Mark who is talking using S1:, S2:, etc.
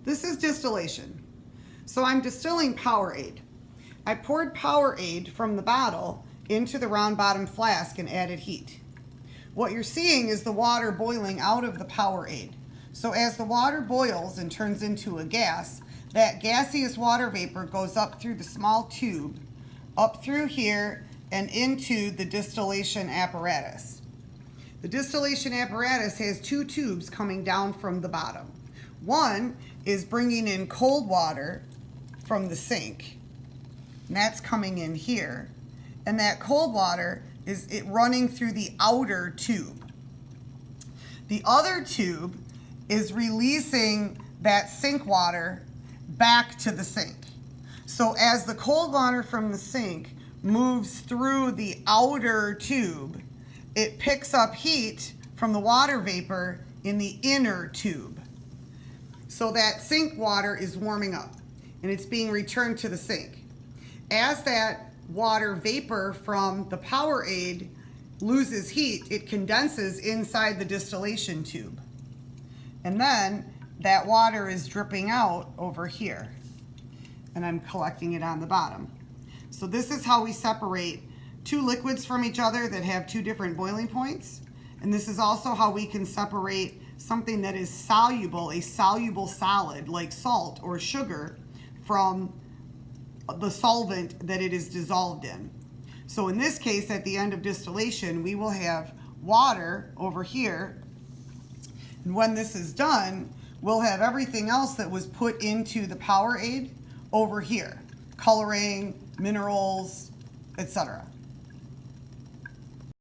S1: This is distillation. So I'm distilling Powerade. I poured Powerade from the bottle into the round bottom flask and added heat. What you're seeing is the water boiling out of the Powerade. So as the water boils and turns into a gas, that gaseous water vapor goes up through the small tube, up through here, and into the distillation apparatus. The distillation apparatus has two tubes coming down from the bottom. One is bringing in cold water from the sink, and that's coming in here. And that cold water is running through the outer tube. The other tube is releasing that sink water back to the sink. So as the cold water from the sink moves through the outer tube, it picks up heat from the water vapor in the inner tube. So that sink water is warming up and it's being returned to the sink. As that water vapor from the Powerade loses heat, it condenses inside the distillation tube. And then that water is dripping out over here. And I'm collecting it on the bottom. So this is how we separate two liquids from each other that have two different boiling points. And this is also how we can separate something that is soluble, a soluble solid like salt or sugar, from the solvent that it is dissolved in. So in this case, at the end of distillation, we will have water over here. And when this is done, we'll have everything else that was put into the Powerade over here. Coloring, minerals, etc.